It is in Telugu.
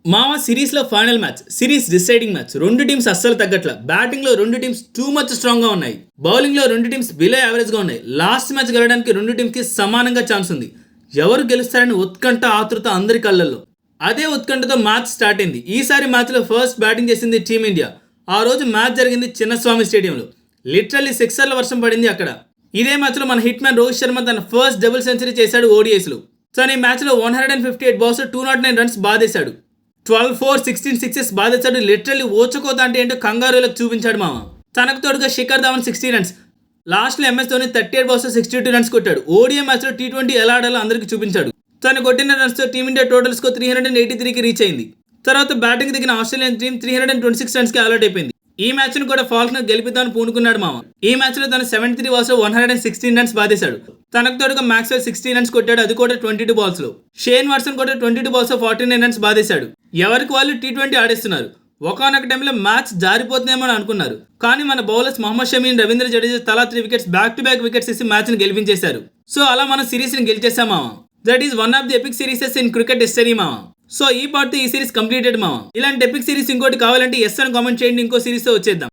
మామ సిరీస్లో final match, series deciding match. రెండు టీమ్స్ అస్సలు తగ్గట్ల. బ్యాటింగ్లో రెండు టీమ్స్ టూ మచ్ స్ట్రాంగ్గా ఉన్నాయి. బౌలింగ్లో రెండు టీమ్స్ బిలో యావరేజ్గా ఉన్నాయి. లాస్ట్ మ్యాచ్ గెలవడానికి రెండు టీమ్స్కి సమానంగా ఛాన్స్ ఉంది. ఎవరు గెలుస్తారని ఉత్కంఠ, ఆతృత అందరి కళ్ళల్లో. అదే ఉత్కంఠతో మ్యాచ్ స్టార్ట్ అయింది. ఈసారి మ్యాచ్లో ఫస్ట్ బ్యాటింగ్ చేసింది టీమిండియా. ఆ రోజు మ్యాచ్ జరిగింది చిన్నస్వామి స్టేడియంలో. లిటరల్లీ సిక్సర్ల వర్షం పడింది అక్కడ. ఇదే మ్యాచ్లో మన హిట్ మ్యాన్ రోహిత్ శర్మ తన ఫస్ట్ డబుల్ సెంచరీ చేశాడు ఓడిఐస్లో. సో ఈ మ్యాచ్లో 158 బాల్స్ 209 రన్స్ బాధేశాడు. 12-4, 16 సిక్సెస్ బాధేశాడు. లిటరల్లీ ఓచుకోత అంటే ఏంటో కంగారులకు చూపించాడు మామ. తనకు తోడుగా శిఖర్ ధావన్ 60 రన్స్. లాస్ట్లో ఎంఎస్ ధోని 38 బాల్స్ 62 రన్స్ కొట్టాడు. ఓడిఐ మ్యాచ్లో T20 ఎలా ఆడాలో అందరికీ చూపించాడు. తను కొట్టిన రన్స్తో టీమిండియా టోటల్ స్కోర్ 383కి రీచ్ అయింది. తర్వాత బ్యాటింగ్ దిగిన ఆస్ట్రేలియన్ టీం 326 రన్స్కి అలౌట్ అయిపోయింది. ఈ మ్యాచ్ను కూడా ఫాల్క్నర్ గెలిపిద్దామని పూనుకున్నాడు మామ. ఈ మ్యాచ్లో తను 73 బాల్స్లో 116 రన్స్ బాధేశాడు. తనకు తోడుగా మ్యాక్స్వెల్ 60 రన్స్ కొట్టాడు, అది కూడా 22 బాల్స్లో. షేన్ వాట్సన్ కూడా 22 బాల్స్లో 49 రన్స్ బాధేశాడు. ఎవరికి వాళ్ళు T20 ఆడేస్తున్నారు. ఒకనొక టైంలో మ్యాచ్ జారిపోతుందేమో అని అనుకున్నారు. కానీ మన బౌలర్స్ మహమ్మద్ షమి, రవీంద్ర జడేజా తలా 3 wickets back to back wickets ఇచ్చి మ్యాచ్ని గెలిపించేశారు. సో అలా మనం సిరీస్ని గెలిచేసాం మామ. That is one of the epic series in cricket history మామ. సో ఈ పార్ట్ ఈ సిరీస్ కంప్లీటెడ్ మామ. ఇలాంటి ఎపిక్ సిరీస్ ఇంకోటి కావాలంటే ఎస్ అని కామెంట్ చేయండి. ఇంకో సిరీస్తో వచ్చేద్దాం.